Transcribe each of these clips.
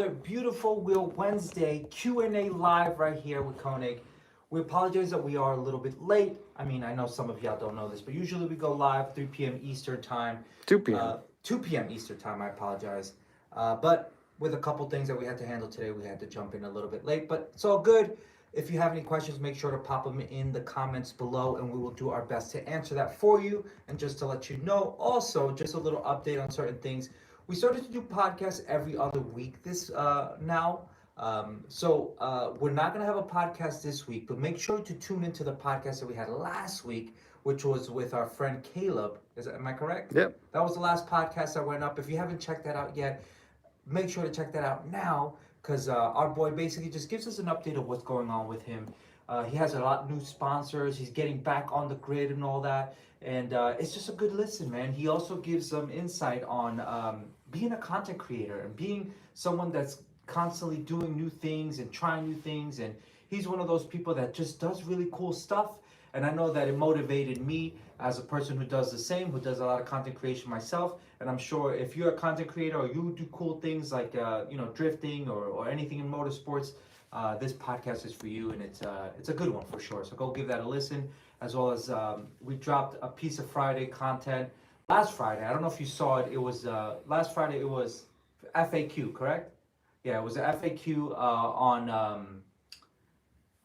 another beautiful Wheel Wednesday Q&A live right here with Konig. We apologize that we are a little bit late. I mean, I know some of y'all don't know this, but usually we go live 3 p.m. Eastern time. 2 p.m. 2 p.m. Eastern time, I apologize. But with a couple things that we had to handle today, we had to jump in a little bit late, but it's all good. If you have any questions, make sure to pop them in the comments below and we will do our best to answer that for you. And just to let you know, also, just a little update on certain things. We started to do podcasts every other week now. So we're not going to have a podcast this week, but make sure to tune into the podcast that we had last week, which was with our friend Caleb. Am I correct? Yep. That was the last podcast that went up. If you haven't checked that out yet, make sure to check that out now, because our boy basically just gives us an update of what's going on with him. He has a lot of new sponsors. He's getting back on the grid and all that. And it's just a good listen, man. He also gives some insight on being a content creator and being someone that's constantly doing new things and trying new things. And he's one of those people that just does really cool stuff. And I know that it motivated me as a person who does the same, who does a lot of content creation myself. And I'm sure if you're a content creator or you do cool things like, drifting or anything in motorsports, this podcast is for you. And it's a good one for sure. So go give that a listen. As well as we dropped a piece of Friday content last Friday. I don't know if you saw it. It was last Friday. It was FAQ, correct? Yeah, it was an FAQ on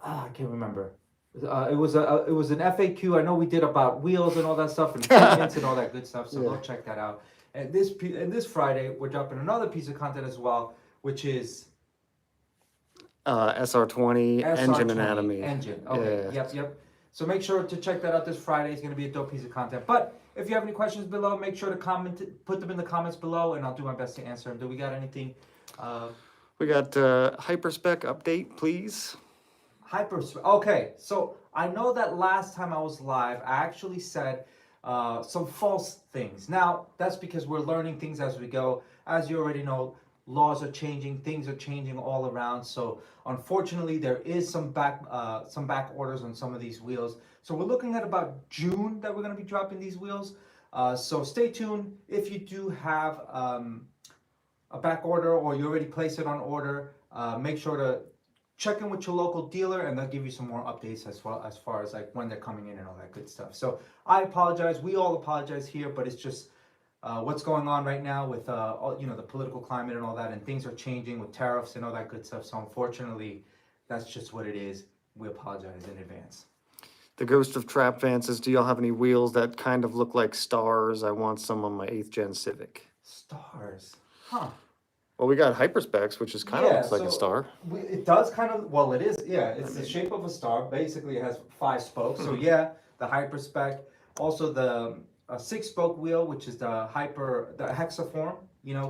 I can't remember. It was an FAQ. I know we did about wheels and all that stuff and treatments and all that good stuff. So go check that out. And this Friday we're dropping another piece of content as well, which is SR20 engine anatomy. Okay. Yeah. Yep. So make sure to check that out this Friday. It's going to be a dope piece of content. But if you have any questions below, make sure to put them in the comments below, and I'll do my best to answer them. Do we got anything? We got hyperspec update, please. Okay, so I know that last time I was live, I actually said some false things. Now, that's because we're learning things as we go. As you already know, laws are changing, things are changing all around. So unfortunately, there is some back orders on some of these wheels. So we're looking at about June that we're going to be dropping these wheels. So stay tuned. If you do have a back order or you already placed it on order, make sure to check in with your local dealer and they'll give you some more updates as far as like when they're coming in and all that good stuff. So I apologize. We all apologize here, but it's just what's going on right now with the political climate and all that, and things are changing with tariffs and all that good stuff. So unfortunately, that's just what it is. We apologize in advance. The Ghost of Trap Van says, do y'all have any wheels that kind of look like stars? I want some on my 8th gen Civic. Stars? Huh. Well, we got hyperspecs, which is kind of looks like a star. It does kind of, well, it is, yeah. It's the shape of a star. Basically, it has 5 spokes. So yeah, the hyperspec. Also the 6-spoke wheel, which is the hexaform,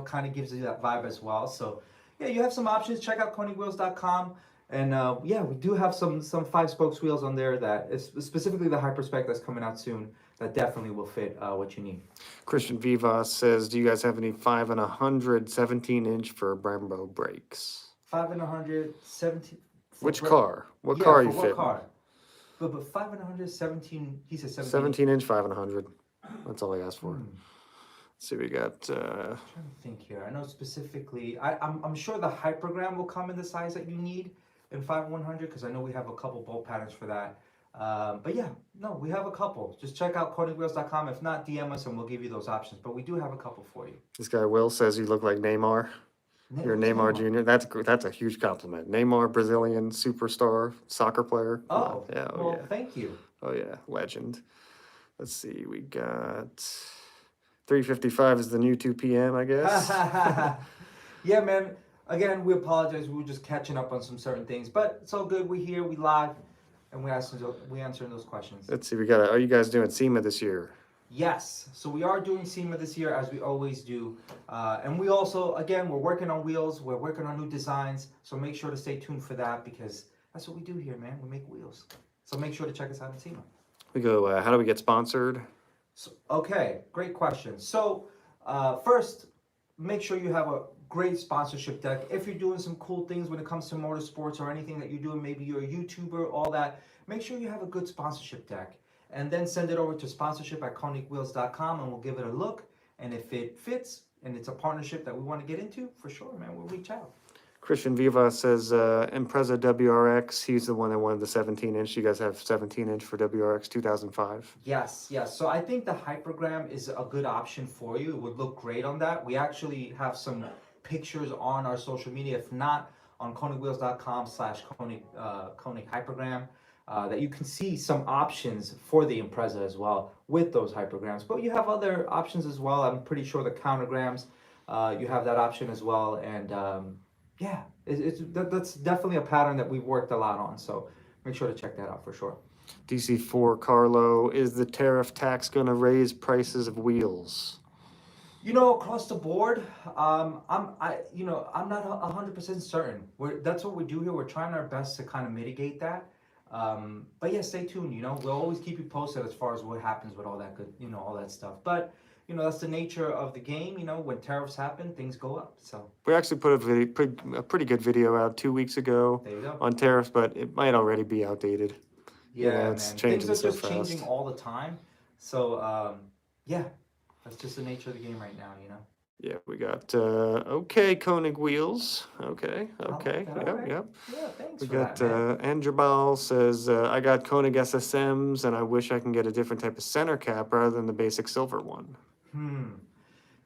kind of gives you that vibe as well. So yeah, you have some options. Check out konigwheels.com. And we do have some 5-spokes wheels on there that is specifically the hyperspec that's coming out soon. That definitely will fit what you need. Christian Vivas says, do you guys have any 5 and 100 17-inch for Brembo brakes? 5 and 100 17. Which car? What car are you fitting? What car? But 5 and 100 17. He said 17 inch 5 and 100. That's all I asked for. Let's see, we got. I'm trying to think here. I know specifically. I'm sure the Hypergram will come in the size that you need in 5 and 100 because I know we have a couple bolt patterns for that. But yeah, no, we have a couple. Just check out KONIGWHEELS.com. If not, DM us and we'll give you those options. But we do have a couple for you. This guy Will says you look like Neymar. You're Neymar Jr. That's a huge compliment. Neymar, Brazilian superstar, soccer player. Oh, yeah. Thank you. Oh yeah, legend. Let's see, we got 3:55 is the new 2 p.m. I guess. Yeah, man. Again, we apologize. We were just catching up on some certain things, but it's all good. We're here. We live. And we answering those questions. Let's see, are you guys doing SEMA this year? Yes, so we are doing SEMA this year as we always do. And we also, again, we're working on wheels. We're working on new designs. So make sure to stay tuned for that because that's what we do here, man. We make wheels. So make sure to check us out at SEMA. We go, how do we get sponsored? So, okay, great question. So first, make sure you have a great sponsorship deck. If you're doing some cool things when it comes to motorsports or anything that you're doing, maybe you're a YouTuber, all that, make sure you have a good sponsorship deck. And then send it over to sponsorship@konigwheels.com and we'll give it a look. And if it fits and it's a partnership that we want to get into, for sure, man, we'll reach out. Christian Viva says Impreza WRX. He's the one that wanted the 17-inch. You guys have 17-inch for WRX 2005. Yes, yes. So I think the hypergram is a good option for you. It would look great on that. We actually have some pictures on our social media, if not on konigwheels.com/Konig Konig hypergram, that you can see some options for the Impreza as well with those hypergrams. But you have other options as well. I'm pretty sure the countergrams, you have that option as well. And yeah, that's definitely a pattern that we've worked a lot on. So make sure to check that out for sure. DC4 Carlo, is the tariff tax going to raise prices of wheels? You know, across the board, I'm not 100% certain. That's what we do here. We're trying our best to kind of mitigate that. But yeah, stay tuned. You know, we'll always keep you posted as far as what happens with all that good, all that stuff. But you know, that's the nature of the game. You know, when tariffs happen, things go up. So we actually put a pretty good video out 2 weeks ago on tariffs, but it might already be outdated. Yeah, it's man. changing Things are so just changing all the time. So yeah, that's just the nature of the game right now. You know. Yeah, we got okay, Konig Wheels. Okay. Yep. Yep. Yeah, thanks We for got that, man. Anjabal says I got Konig SSMs and I wish I can get a different type of center cap rather than the basic silver one.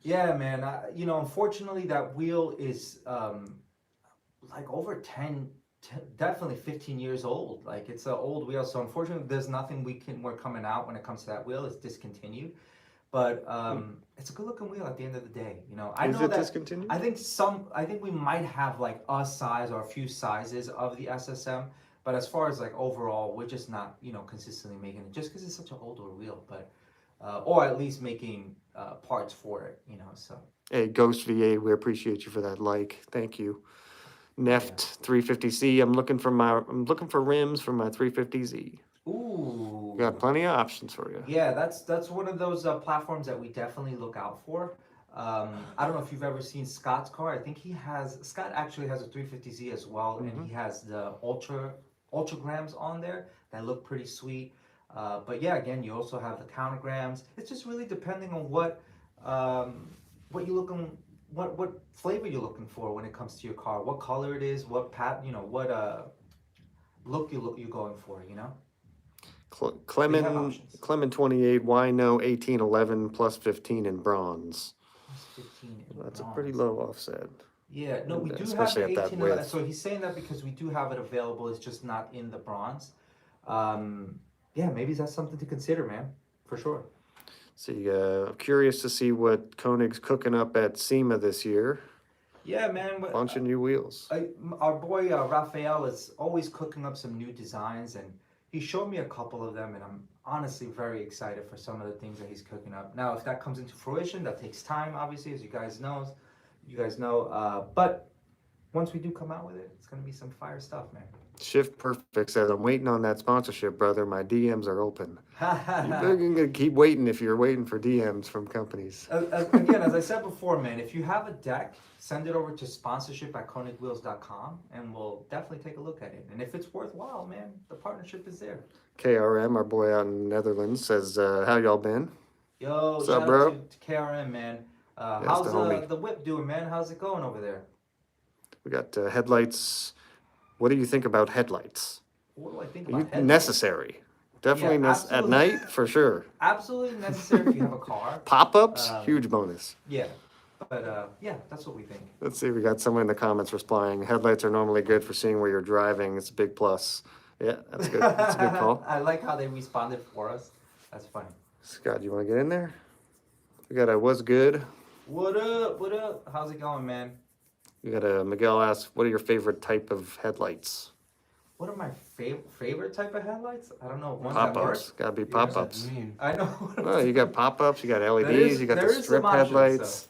Yeah, man. Unfortunately, that wheel is like over 10, definitely 15 years old. Like it's an old wheel. So unfortunately, there's nothing we're coming out when it comes to that wheel. It's discontinued. But it's a good looking wheel at the end of the day. You know, I know that discontinued? I think we might have like a size or a few sizes of the SSM. But as far as like overall, we're just not, consistently making it just because it's such an older wheel. But or at least making parts for it, so. Hey, Ghost VA, we appreciate you for that like. Thank you. Neft 350Z. I'm looking for rims for my 350Z. Ooh. Got plenty of options for you. Yeah, that's one of those platforms that we definitely look out for. I don't know if you've ever seen Scott's car. I think Scott actually has a 350Z as well, and he has the ultragrams on there that look pretty sweet. But yeah, again, you also have the countergrams. It's just really depending on what what flavor you're looking for when it comes to your car, what color it is, what look you're going for, Clement 28, why no 1811 plus 15 in bronze? Plus 15 in That's bronze. A pretty low offset. Yeah, no, we do especially have the at that 18. width. So he's saying that because we do have it available, it's just not in the bronze. Yeah, maybe that's something to consider, man, for sure. See, curious to see what Konig's cooking up at SEMA this year. Yeah, man. Bunch of new wheels. Our boy Raphael is always cooking up some new designs, and he showed me a couple of them, and I'm honestly very excited for some of the things that he's cooking up. Now, if that comes into fruition, that takes time, obviously, as you guys know. But once we do come out with it, it's gonna be some fire stuff, man. Shift Perfect says, I'm waiting on that sponsorship, brother. My DMs are open. You're going to keep waiting if you're waiting for DMs from companies. Again, as I said before, man, if you have a deck, send it over to sponsorship@konigwheels.com, and we'll definitely take a look at it. And if it's worthwhile, man, the partnership is there. KRM, our boy out in the Netherlands, says, how y'all been? Yo, what's shout up, bro? out to KRM, man. How's the whip doing, man? How's it going over there? We got headlights. What do you think about headlights? What do I think about headlights? Necessary. Definitely at night, for sure. Absolutely necessary if you have a car. Pop-ups, huge bonus. Yeah, but yeah, that's what we think. Let's see, we got someone in the comments replying. Headlights are normally good for seeing where you're driving. It's a big plus. Yeah, that's good. That's a good call. I like how they responded for us. That's funny. Scott, you want to get in there? We got a what's good? What up? What up? How's it going, man? We got a Miguel asks, what are your favorite type of headlights? What are my favorite type of headlights? I don't know. Pop-ups. Gotta be pop-ups. I know. Well, you got pop-ups, you got LEDs, you got the strip headlights.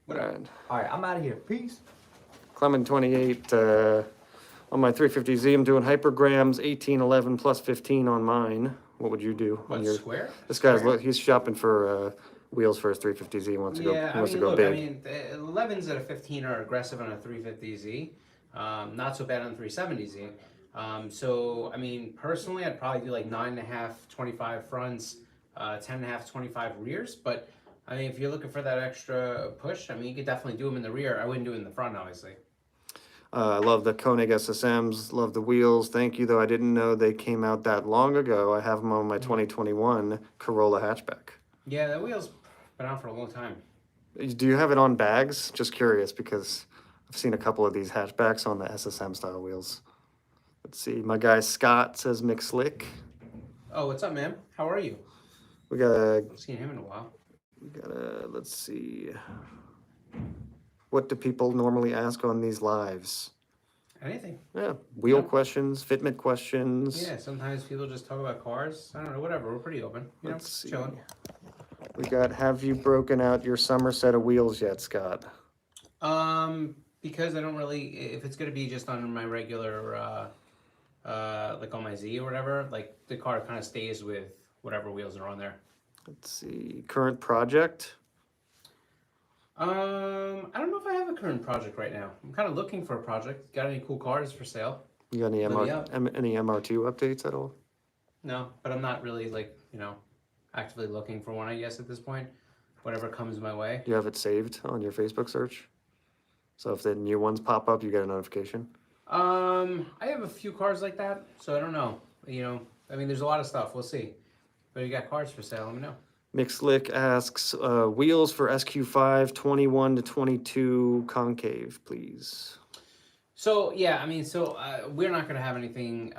All right, I'm out of here. Peace. Clement 28, on my 350Z, I'm doing hypergrams, 1811 plus 15 on mine. What would you do? Square? This guy's he's shopping for wheels for his 350Z. He wants to go big. I mean, the 11s at a 15 are aggressive on a 350Z. Not so bad on the 370Z. So, I mean, personally, I'd probably do like 9.5, 25 fronts, 10.5, 25 rears. But, I mean, if you're looking for that extra push, I mean, you could definitely do them in the rear. I wouldn't do it in the front, obviously. I love the Koenig SSMs, love the wheels. Thank you, though. I didn't know they came out that long ago. I have them on my 2021 Corolla hatchback. Yeah, that wheel's been out for a long time. Do you have it on bags? Just curious because I've seen a couple of these hatchbacks on the SSM style wheels. Let's see. My guy Scott says McSlick. Oh, what's up, man? How are you? We got a, I've seen him in a while. let's see. What do people normally ask on these lives? Anything. Yeah, wheel Yeah. questions, fitment questions. Yeah, sometimes people just talk about cars. I don't know, whatever. We're pretty open. You know, Let's see. chilling. We got, have you broken out your summer set of wheels yet, Scott? Because I don't really, if it's gonna be just on my regular, like on my Z or whatever, like the car kind of stays with whatever wheels are on there. Let's see. Current project? I don't know if I have a current project right now. I'm kind of looking for a project. Got any cool cars for sale? You got any Let me up. any MR2 updates at all? No, but I'm not really like, actively looking for one, I guess, at this point. Whatever comes my way. You have it saved on your Facebook search? So if the new ones pop up, you get a notification? I have a few cars like that, so I don't know. I mean, there's a lot of stuff. We'll see. But you got cars for sale, let me know. Mixlick asks, wheels for SQ5 21 to 22 concave, please. So yeah, I mean, we're not gonna have anything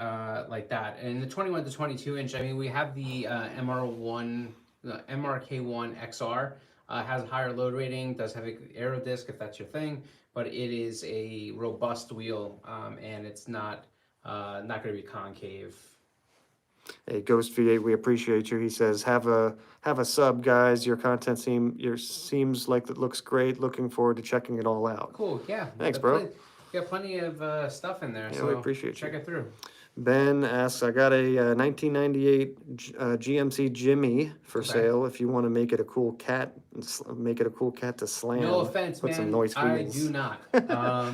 like that. And the 21 to 22 inch, I mean, we have the MR1, the MRK1 XR. Has a higher load rating, does have an aero disc if that's your thing, but it is a robust wheel, and it's not gonna be concave. Hey, Ghost V8, we appreciate you. He says, have a sub, guys. Your content seems like it looks great. Looking forward to checking it all out. Cool, yeah. Thanks, bro. We got plenty of stuff in there, Yeah, so we appreciate check you. it through. Ben asks, I got a 1998 GMC Jimmy for Okay. sale. If you want to make it a cool cat, make it a cool cat to slam. No offense, Put man. some noise I wheels. do not.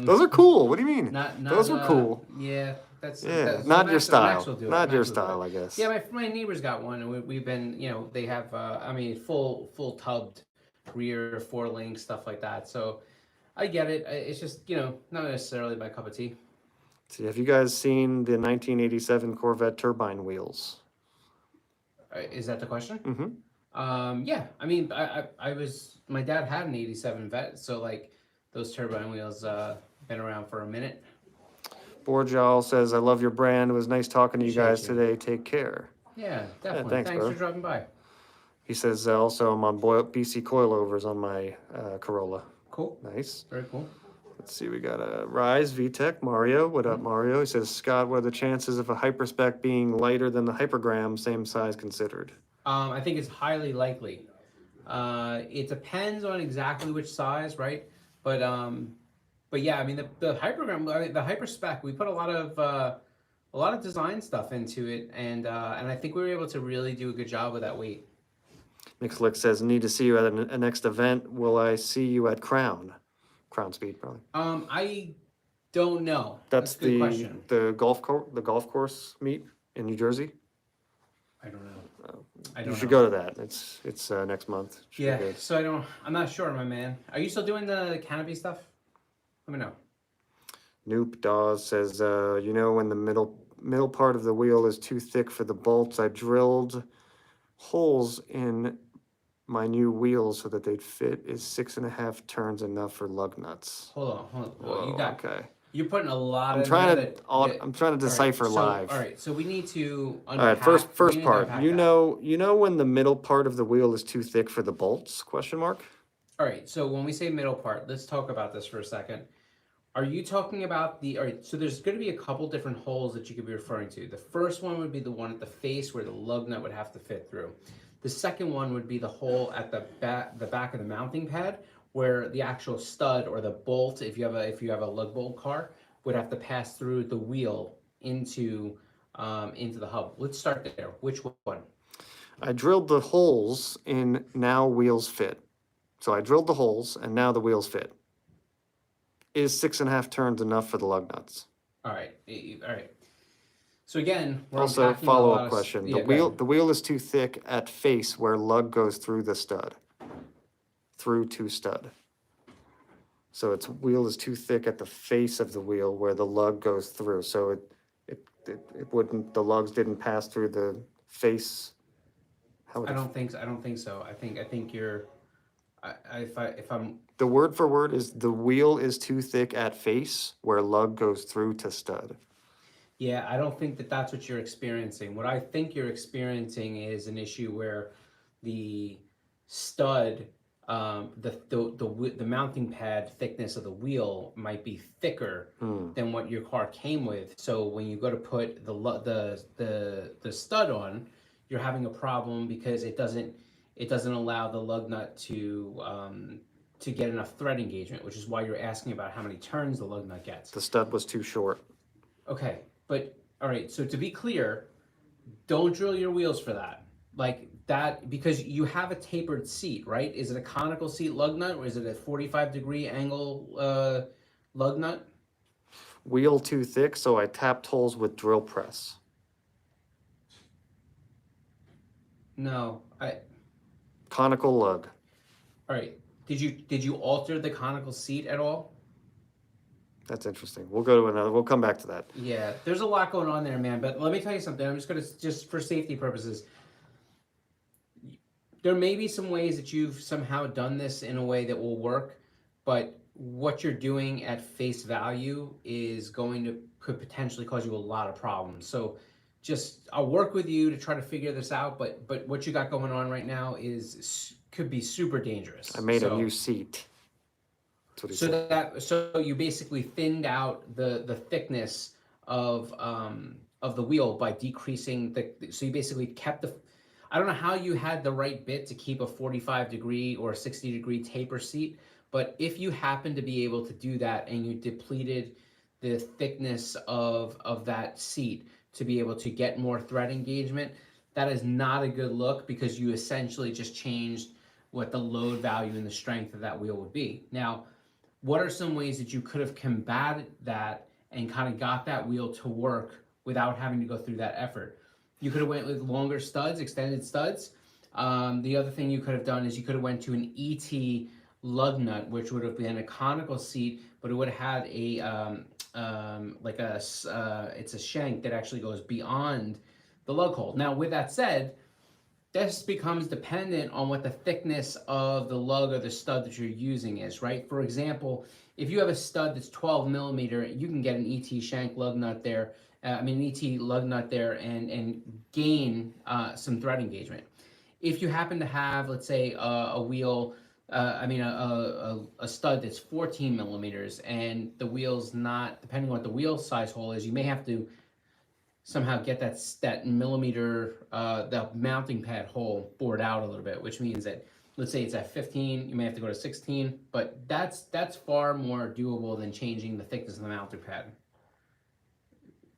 Those are cool. What do you mean? Not Those are cool. Yeah, that's Not your Max style. will do it. Not your Max will do it. style, I guess. Yeah, my neighbor's got one, and we've been, they have, full tubbed rear, 4-link, stuff like that. So I get it. It's just, not necessarily my cup of tea. See, have you guys seen the 1987 Corvette turbine wheels? Is that the question? Mm-hmm. Yeah. I mean, my dad had an 87 Vet, so like those turbine wheels, been around for a minute. Borjal says, I love your brand. It was nice talking to you Appreciate guys you. today. Take care. Yeah, definitely. thanks, bro. for dropping by. He says, also, I'm on BC coilovers on my Corolla. Cool. Nice. Very cool. Let's see, we got a Rise VTEC, Mario. What up, Mario? He says, Scott, what are the chances of a hyperspec being lighter than the hypergram, same size considered? I think it's highly likely. It depends on exactly which size, right? But yeah, I mean the hypergram, the hyperspec, we put a lot of design stuff into it, and I think we were able to really do a good job with that weight. Mixlick says, need to see you at a next event. Will I see you at Crown? Crown Speed, probably. I don't know. That's a good question. the golf course meet in New Jersey. I don't know. You should go to that. It's next month. Should be Yeah. good. So I'm not sure, my man. Are you still doing the canopy stuff? Let me know. Noop Dawes says, when the middle part of the wheel is too thick for the bolts, I drilled holes in my new wheels so that they'd fit. Is 6.5 turns enough for lug nuts? Hold on. Whoa, okay. You're putting a lot. I'm trying to decipher live. All right, so we need to. All right, first part. You know when the middle part of the wheel is too thick for the bolts? Question mark. All right, so when we say middle part, let's talk about this for a second. Are you talking about all right, so there's going to be a couple different holes that you could be referring to. The first one would be the one at the face where the lug nut would have to fit through. The second one would be the hole at the back of the mounting pad where the actual stud or the bolt, if you have a lug bolt car, would have to pass through the wheel into the hub. Let's start there. Which one? I drilled the holes in, now wheels fit. So I drilled the holes and now the wheels fit. Is 6.5 turns enough for the lug nuts? All right. So again, we're Also, unpacking a follow-up lot of- question. yeah, The wheel is too thick at face where lug goes through the stud. Through to stud. So its wheel is too thick at the face of the wheel where the lug goes through. So it wouldn't, the lugs didn't pass through the face. How would I it, don't think so. I don't think so. I think you're. If I'm the word for word is the wheel is too thick at face where lug goes through to stud. Yeah, I don't think that that's what you're experiencing. What I think you're experiencing is an issue where the stud, the mounting pad thickness of the wheel might be thicker than what your car came with. So when you go to put the stud on, you're having a problem because it doesn't allow the lug nut to get enough thread engagement, which is why you're asking about how many turns the lug nut gets. The stud was too short. Okay, but all right, so to be clear, don't drill your wheels for that. Like that, because you have a tapered seat, right? Is it a conical seat lug nut or is it a 45-degree angle lug nut? Wheel too thick, so I tapped holes with drill press. No, Conical lug. all right. Did you alter the conical seat at all? That's interesting. We'll go to another, we'll come back to that. Yeah, there's a lot going on there, man. But let me tell you something. I'm just for safety purposes, there may be some ways that you've somehow done this in a way that will work, but what you're doing at face value is could potentially cause you a lot of problems. So I'll work with you to try to figure this out, but what you got going on right now could be super dangerous. I made a new seat. That's what he said. So you basically thinned out the thickness of the wheel by decreasing so you basically kept I don't know how you had the right bit to keep a 45-degree or 60-degree taper seat, but if you happen to be able to do that and you depleted the thickness of that seat to be able to get more thread engagement, that is not a good look because you essentially just changed what the load value and the strength of that wheel would be. Now, what are some ways that you could have combated that and kind of got that wheel to work without having to go through that effort? You could have went with longer studs, extended studs. The other thing you could have done is you could have went to an ET lug nut, which would have been a conical seat, but it would have had it's a shank that actually goes beyond the lug hole. Now, with that said, this becomes dependent on what the thickness of the lug or the stud that you're using is, right? For example, if you have a stud that's 12 millimeter, you can get an ET shank lug nut there, an ET lug nut there and gain some thread engagement. If you happen to have, let's say, a wheel, a stud that's 14 millimeters and the wheel's not, depending on what the wheel size hole is, you may have to somehow get that millimeter, the mounting pad hole bored out a little bit, which means that, let's say it's at 15, you may have to go to 16, but that's far more doable than changing the thickness of the mounting pad.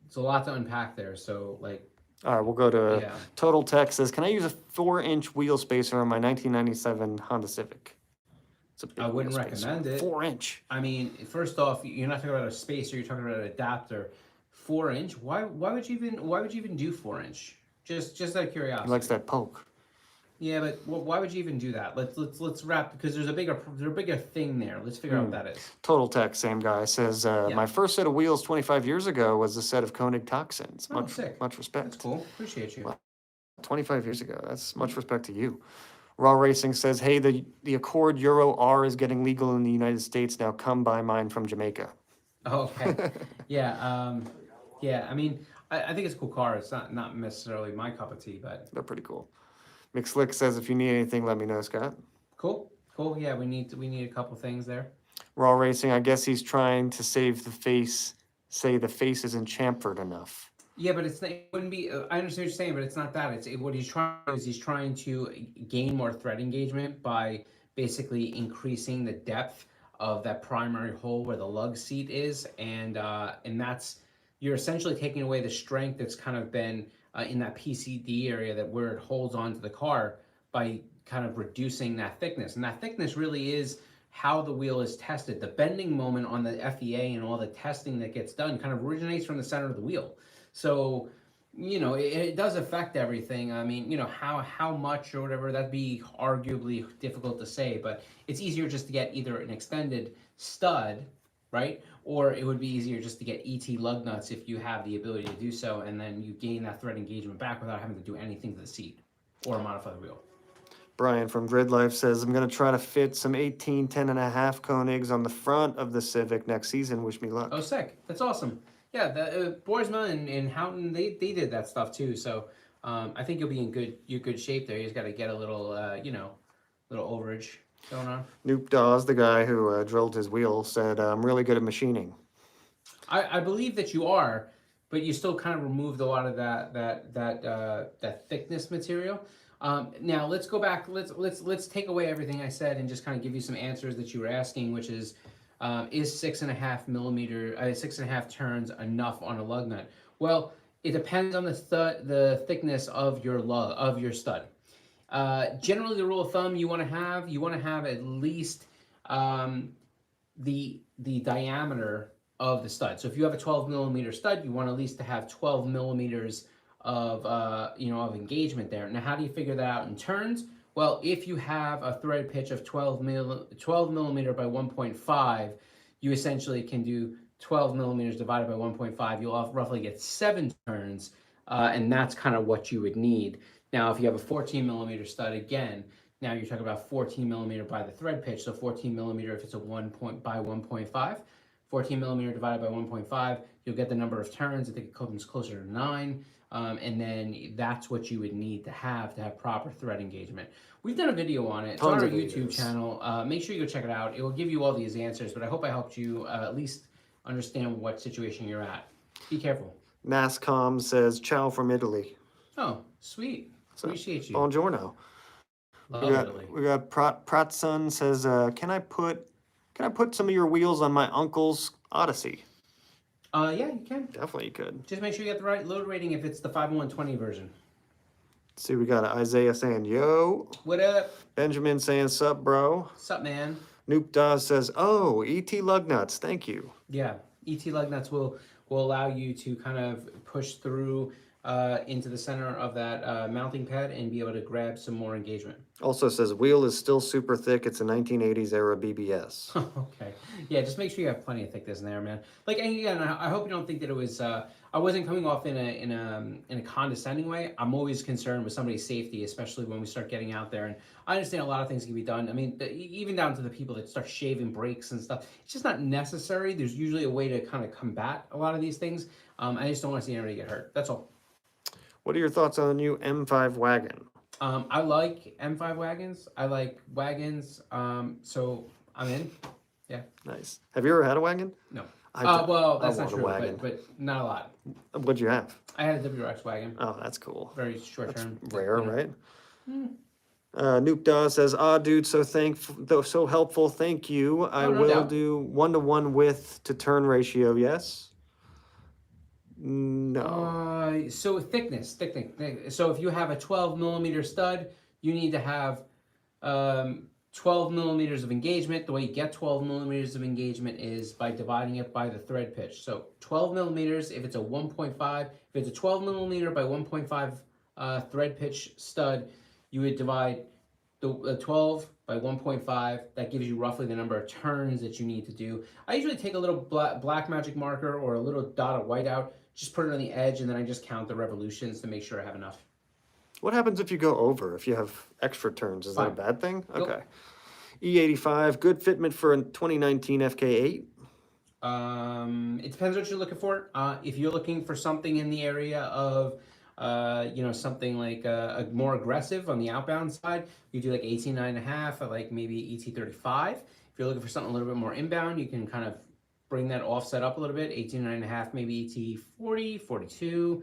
It's a lot to unpack there, so like. All right, we'll go to Total Tech says, can I use a 4-inch wheel spacer on my 1997 Honda Civic? It's a big I wouldn't wheel spacer. recommend it. 4-inch. I mean, first off, you're not talking about a spacer, you're talking about an adapter. 4-inch? Why would you even do 4-inch? Just out of curiosity. He likes that poke. Yeah, but why would you even do that? Let's wrap, because there's a bigger thing there. Let's figure out what that is. Total Tech, same guy, says, my first set of wheels 25 years ago was a set of KONIG toxins. Sick. Much respect. That's cool. Appreciate you. Wow. 25 years ago. That's much respect to you. Raw Racing says, hey, the Accord Euro R is getting legal in the United States now. Come buy mine from Jamaica. Okay. Yeah. Yeah. I mean, I think it's a cool car. It's not necessarily my cup of tea, but they're pretty cool. McSlick says, if you need anything, let me know, Scott. Cool. Yeah, we need a couple things there. Raw Racing, I guess he's trying to save the face, say the face isn't chamfered enough. Yeah, but it wouldn't be, I understand what you're saying, but it's not that. What he's trying to gain more thread engagement by basically increasing the depth of that primary hole where the lug seat is. And that's, you're essentially taking away the strength that's kind of been in that PCD area, that where it holds onto the car, by kind of reducing that thickness. And that thickness really is how the wheel is tested. The bending moment on the FEA and all the testing that gets done kind of originates from the center of the wheel. So, it does affect everything. I mean, how much or whatever, that'd be arguably difficult to say, but it's easier just to get either an extended stud, right? Or it would be easier just to get ET lug nuts if you have the ability to do so, and then you gain that thread engagement back without having to do anything to the seat or modify the wheel. Brian from Grid Life says, I'm going to try to fit some 18 10.5 Konigs on the front of the Civic next season. Wish me luck. Oh, sick. That's awesome. Yeah, the Boersma and Houghton, they did that stuff too. So I think you'll be in good shape there. You just got to get a little, little overage going on. Noop Dawes, the guy who drilled his wheel, said, I'm really good at machining. I believe that you are, but you still kind of removed a lot of that thickness material. Now let's go back. Let's take away everything I said and just kind of give you some answers that you were asking, which is 6.5 millimeter, 6.5 turns enough on a lug nut? Well, it depends on the thickness of your stud. Generally, the rule of thumb you want to have at least the diameter of the stud. So if you have a 12 millimeter stud, you want at least to have 12 millimeters of of engagement there. Now, how do you figure that out in turns? Well, if you have a thread pitch of 12 millimeter by 1.5, you essentially can do 12 millimeters divided by 1.5. You'll roughly get 7 turns, and that's kind of what you would need. Now, if you have a 14 millimeter stud, again, now you're talking about 14 millimeter by the thread pitch. So 14 millimeter if it's a 1.5. 14 millimeter divided by 1.5, you'll get the number of turns. I think it comes closer to 9. And then that's what you would need to have proper thread engagement. We've done a video on it. It's on our YouTube channel. Make sure you go check it out. It will give you all these answers, but I hope I helped you at least understand what situation you're at. Be careful. NASCOM says, ciao from Italy. Oh, sweet. Appreciate you. Buongiorno. We got Pratsun says, can I put some of your wheels on my uncle's Odyssey? Yeah, you can. Definitely you could. Just make sure you get the right load rating if it's the 50120 version. Let's see, we got Isaiah saying, yo. What up? Benjamin saying, sup, bro. Sup, man? Noop Dawes says, oh, ET lug nuts, thank you. Yeah, ET lug nuts will allow you to kind of push through into the center of that mounting pad and be able to grab some more engagement. Also says, wheel is still super thick. It's a 1980s era BBS. Okay. Yeah, just make sure you have plenty of thickness in there, man. Like, and again, I hope you don't think that it was, I wasn't coming off in a condescending way. I'm always concerned with somebody's safety, especially when we start getting out there. And I understand a lot of things can be done. I mean, even down to the people that start shaving brakes and stuff. It's just not necessary. There's usually a way to kind of combat a lot of these things. I just don't want to see anybody get hurt. That's all. What are your thoughts on the new M5 wagon? I like M5 wagons. I like wagons. So I'm in. Yeah. Nice. Have you ever had a wagon? No. Well, that's not true, but not a lot. What'd you have? I had a WRX wagon. Oh, that's cool. Very short term. Rare, right? Noop Dawes says, dude, so helpful. Thank you. I will doubt. do 1-to-1 width to turn ratio. Yes. No. So thickness. So if you have a 12 millimeter stud, you need to have 12 millimeters of engagement. The way you get 12 millimeters of engagement is by dividing it by the thread pitch. So 12 millimeters if it's a 1.5. If it's a 12 millimeter by 1.5 thread pitch stud, you would divide the 12 by 1.5. That gives you roughly the number of turns that you need to do. I usually take a little black magic marker or a little dot of white out, just put it on the edge, and then I just count the revolutions to make sure I have enough. What happens if you go over, if you have extra turns? Is that a bad thing? Nope. Okay. E85, good fitment for a 2019 FK8? It depends what you're looking for. If you're looking for something in the area of, something like a more aggressive on the outbound side, you do like 18.5 or like maybe ET35. If you're looking for something a little bit more inbound, you can kind of bring that offset up a little bit, 18.5, maybe ET40, 42.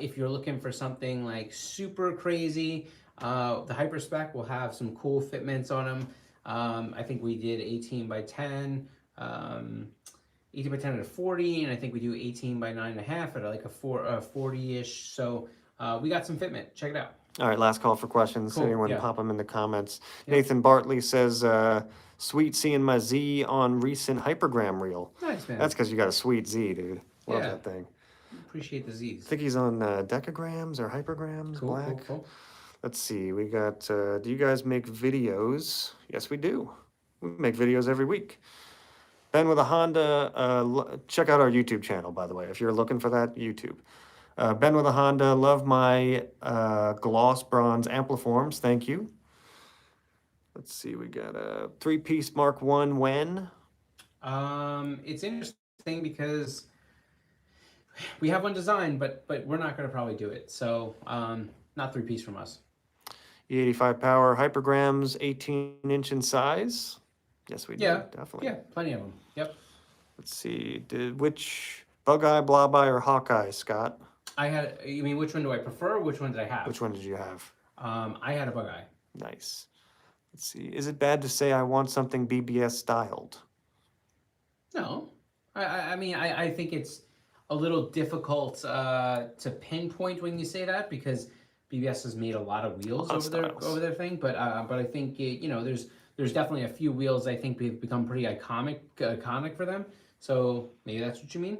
If you're looking for something like super crazy, the Hyperspec will have some cool fitments on them. I think we did 18 by 10, 18 by 10 at a 40, and I think we do 18 by 9.5 at like a 40-ish. So we got some fitment. Check it out. All right, last call for questions. Cool, Anyone yeah. pop them in the comments. Yeah. Nathan Bartley says, sweet seeing my Z on recent hypergram reel. Nice, man. That's because you got a sweet Z, dude. Love Yeah. that thing. Appreciate the Z's. I think he's on decagrams or hypergrams, Cool, black. cool. Let's see, we got, do you guys make videos? Yes, we do. We make videos every week. Ben with a Honda, check out our YouTube channel, by the way, if you're looking for that, YouTube. Ben with a Honda, love my gloss bronze ampliforms, thank you. Let's see, we got a 3-piece Mark 1 when? It's interesting because we have one design, but we're not going to probably do it. So not 3-piece from us. E85 power hypergrams, 18-inch in size. Yes, we do, Yeah, definitely. yeah, plenty of them. Yep. Let's see, which Bug Eye, Blob Eye, or Hawkeye, Scott? You mean which one do I prefer? Or which one did I have? Which one did you have? I had a bug eye. Nice. Let's see, is it bad to say I want something BBS styled? No, I mean, I think it's a little difficult to pinpoint when you say that because BBS has made a lot of wheels over their thing, but I think there's definitely a few wheels I think have become pretty iconic for them. So maybe that's what you mean.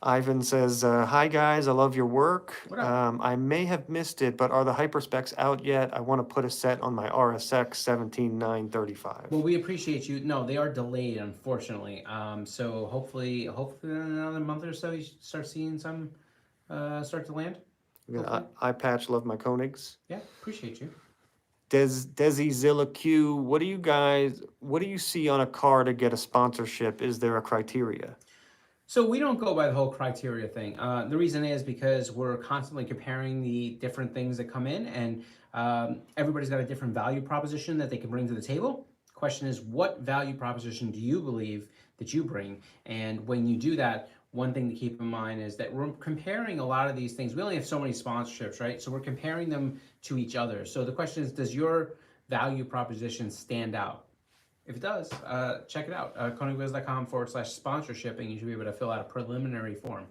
Ivan says, hi guys, I love your work. What up? I may have missed it, but are the hyperspecs out yet? I want to put a set on my RSX 17935. Well, we appreciate you. No, they are delayed, unfortunately. So hopefully in another month or so, you should start seeing some start to land. Eye patch, love my Konigs. Yeah, appreciate you. Desi Zilla Q, what do you see on a car to get a sponsorship? Is there a criteria? So we don't go by the whole criteria thing. The reason is because we're constantly comparing the different things that come in, and everybody's got a different value proposition that they can bring to the table. Question is, what value proposition do you believe that you bring? And when you do that, one thing to keep in mind is that we're comparing a lot of these things. We only have so many sponsorships, right? So we're comparing them to each other. So the question is, does your value proposition stand out? If it does, check it out. KONIGWHEELS.com/sponsorship, and you should be able to fill out a preliminary form.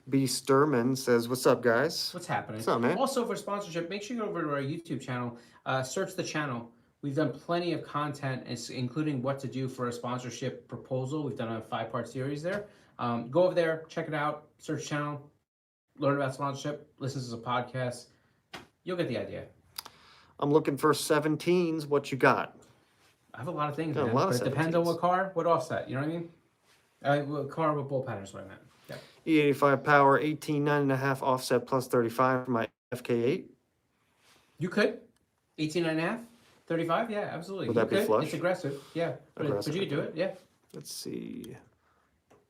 B. Sturman says, what's up, guys? What's happening? What's up, man? Also, for sponsorship, make sure you go over to our YouTube channel, search the channel. We've done plenty of content, including what to do for a sponsorship proposal. We've done a 5-part series there. Go over there, check it out, search channel, learn about sponsorship, listen to some podcasts. You'll get the idea. I'm looking for 17s. What you got? I have a lot of things, Yeah, man, but it depends on what car, what offset, you know what I mean? What car with bull patterns, what I meant. Yeah. E85 power, 18.5 offset plus 35 for my FK8. You could. 18.5, 35, yeah, absolutely. Would that be flush? It's aggressive, yeah. But you could do it, yeah. Let's see.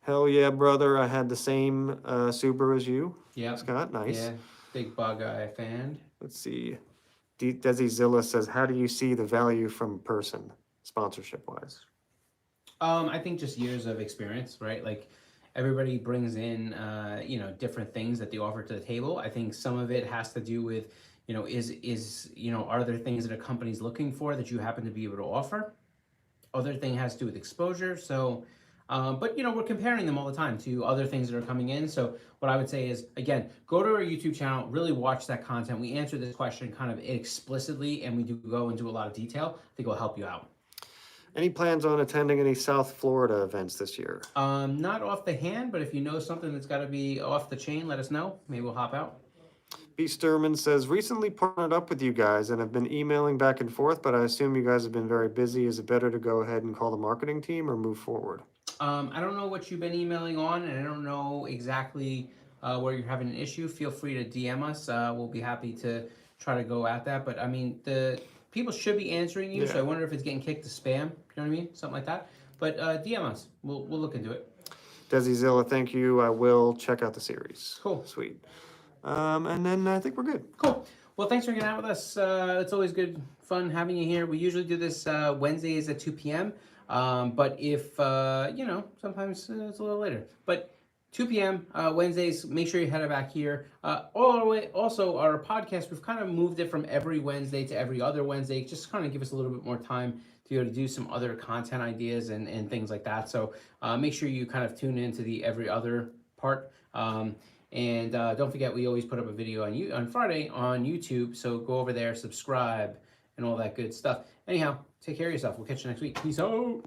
Hell yeah, brother. I had the same Subaru as you. Yeah. Scott, nice. Yeah, big bug eye fan. Let's see. Desi Zilla says, how do you see the value from a person, sponsorship-wise? I think just years of experience, right? Like everybody brings in, different things that they offer to the table. I think some of it has to do with, are there things that a company's looking for that you happen to be able to offer? Other thing has to do with exposure. So, but we're comparing them all the time to other things that are coming in. So what I would say is, again, go to our YouTube channel, really watch that content. We answer this question kind of explicitly, and we do go into a lot of detail. I think it'll help you out. Any plans on attending any South Florida events this year? Not off the hand, but if you know something that's got to be off the chain, let us know. Maybe we'll hop out. B. Sturman says, recently partnered up with you guys and have been emailing back and forth, but I assume you guys have been very busy. Is it better to go ahead and call the marketing team or move forward? I don't know what you've been emailing on, and I don't know exactly where you're having an issue. Feel free to DM us. We'll be happy to try to go at that. But I mean, the people should be answering you, so I wonder if it's getting kicked to spam. You know what I mean? Something like that. But DM us. We'll look into it. Desi Zilla, thank you. I will check out the series. Cool. Sweet. And then I think we're good. Cool. Well, thanks for hanging out with us. It's always good fun having you here. We usually do this Wednesdays at 2 p.m. But if, sometimes it's a little later. But 2 p.m. Wednesdays, make sure you head back here. Also, our podcast, we've kind of moved it from every Wednesday to every other Wednesday, just kind of give us a little bit more time to be able to do some other content ideas and things like that. So make sure you kind of tune into the every other part. And don't forget, we always put up a video on Friday on YouTube. So go over there, subscribe, and all that good stuff. Anyhow, take care of yourself. We'll catch you next week. Peace out.